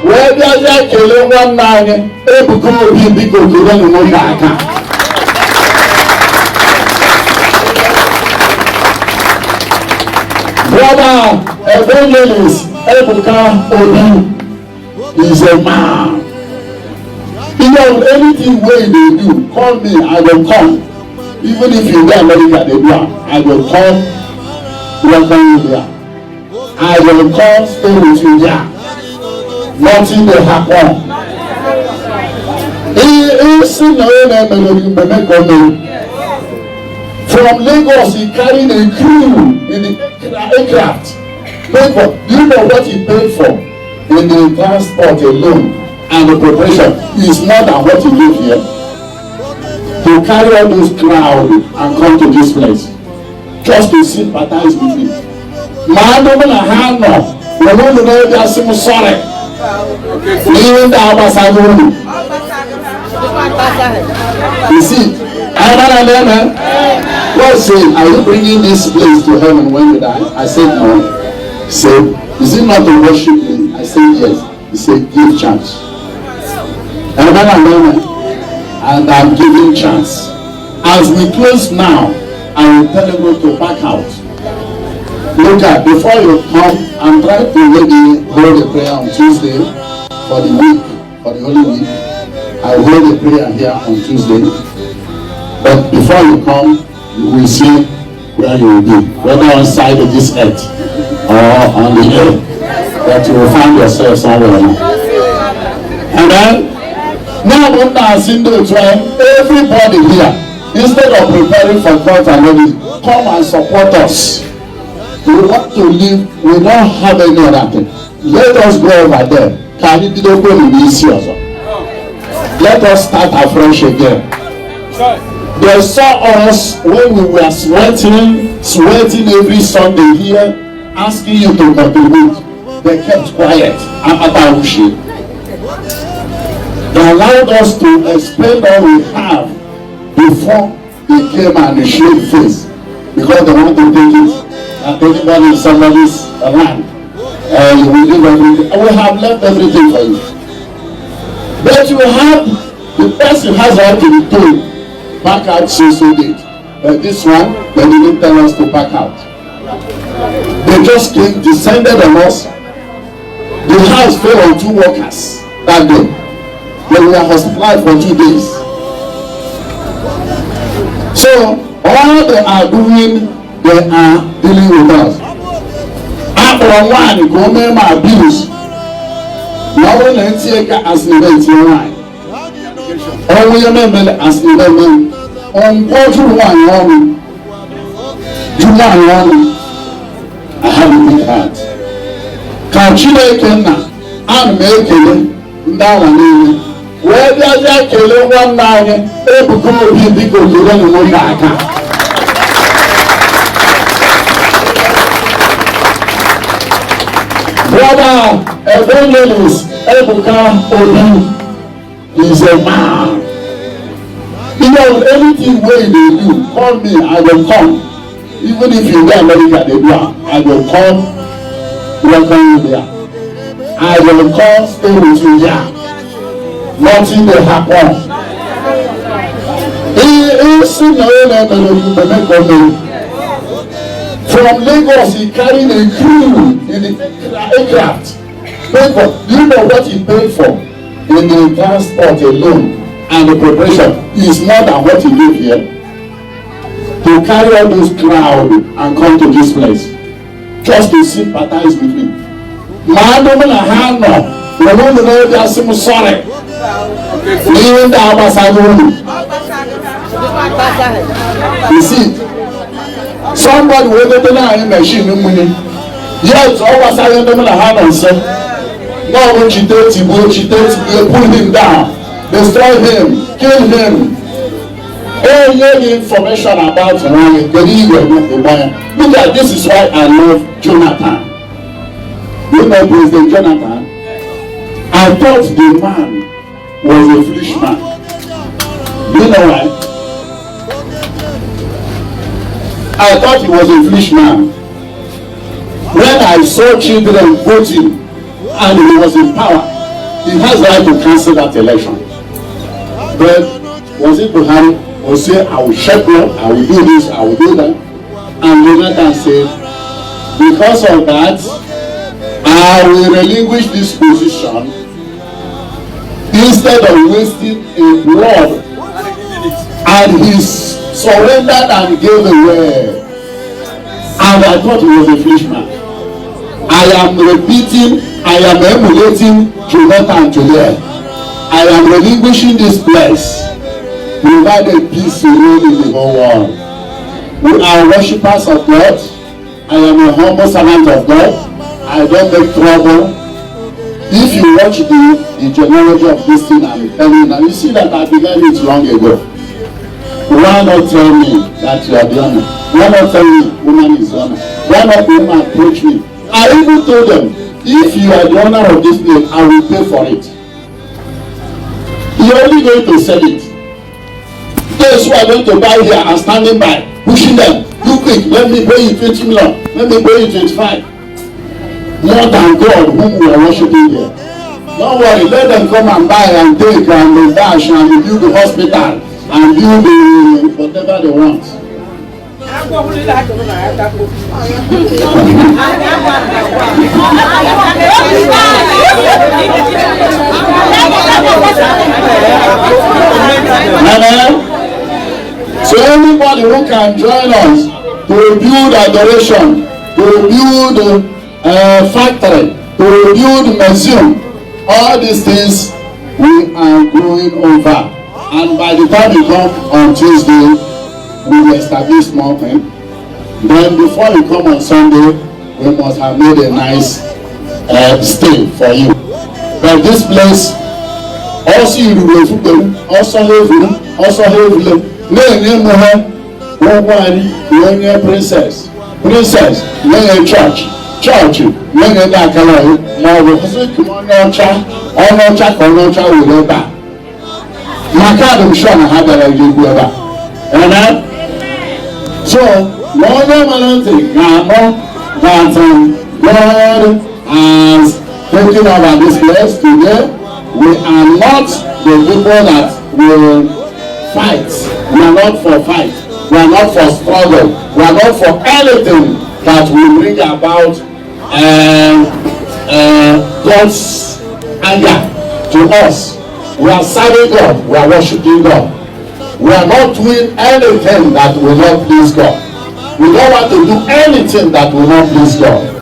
wee bịazie kelee nwanne anyị Ebuka Obi biko kele nwoke aka. Brother Evangelist Ebuka Obi is a man. You know, anything wey they do, call me, I will come. Even if you go America, they do it. I will come, welcome you there. I will come, stay with you there. Nothing will happen. From Lagos, he carried a crew in the aircraft. Do you know what he paid for in the transport alone and the preparation? Is more than what he gave here. To carry all those crowd and come to this place just to sympathize with me. My woman a hand no, we don't know just some sorry. Even the ambassador. You see, God said, are you bringing this place to heaven when you die? I said no. He said, is it not to worship me? I said yes. He said, give chance. And I'm giving chance. As we close now, I will tell you to back out. Look at, before you come, I'm trying to maybe hold a prayer on Tuesday for the week, for the Holy Week. I will hold a prayer here on Tuesday. But before you come, you will see where you will be, whether on side of this earth or on the air, that you will find yourself somewhere. And then, now everybody here, instead of preparing for God and everything, come and support us. We want to live, we don't have any other thing. Let us go over there. Let us start afresh again. They saw us when we were sweating every Sunday here, asking you to contribute. They kept quiet. They allowed us to expend all we have before they came and they showed face, because they want to take it. And anybody in somebody's land, you will give everything. And we have left everything for you. But you have, the person has already been told, back out so date. But this one, they didn't tell us to back out. They just came, descended on us. The house fell on 2 workers that day. They were hospitalized for 2 days. So all they are doing, they are dealing with us. After one, go make my abuse. Now when I take as an event in line, all we remember as an event on what you want, I have a big heart. Can you can and make it down? Where does kill one man? Ebuka Obi biko kele nwoke aka. Brother Evangelist Ebuka Obi is a man. You know, anything wey they do, call me, I will come. Even if you go America, they do it. I will come, welcome you there. I will come, stay with you there. Nothing will happen. From Lagos, he carried a crew in the aircraft. Do you know what he paid for in the transport alone and the preparation? Is more than what he gave here. To carry all those crowd and come to this place just to sympathize with me. My woman a hand no, we don't know just some sorry. Even the ambassador. You see, somebody with the line machine money. Yes, always I don't know how to say. No, when she takes him, pull him down, destroy him, kill him. Any information about Ryan, look at this is why I love Jonathan. You know President Jonathan? I thought the man was a foolish man. You know why? I thought he was a foolish man. When I saw children voting and he was in power, he has the right to cancel that election. But was it Buhari will say, I will shut up, I will do this, I will do that. And Jonathan said, because of that, I will relinquish this position instead of wasting a blood. And he surrendered and gave away. And I thought he was a foolish man. I am repeating, I am emulating Jonathan today. I am relinquishing this place. Provide a peace to rule in the whole world. We are worshippers of God. I am a humble servant of God. I don't make trouble. If you watch the genealogy of this thing I'm telling you now, you see that I began it long ago. Why not tell me that you are the owner? Why not tell me woman is the owner? Why not woman approach me? I even told them, if you are the owner of this place, I will pay for it. You're only going to sell it. Those who are going to buy here are standing by, pushing them. You quick, let me pay you 20 million, let me pay you 25. More than God whom we are worshiping here. Don't worry, let them come and buy and take and dash and build the hospital and build the whatever they want. So anybody who can join us to build adoration, to build factory, to build museum, all these things we are going over. And by the time we come on Tuesday, we will establish mountain. Then before we come on Sunday, we must have made a nice stay for you. But this place, also you will also have no princess, no church, no that no so God has taken over this place today. We are not the people that will fight. We are not for fight. We are not for struggle. We are not for anything that will bring about God's anger to us. We are serving God. We are worshiping God. We are not doing anything that will not please God. We don't want to do anything that will not please God.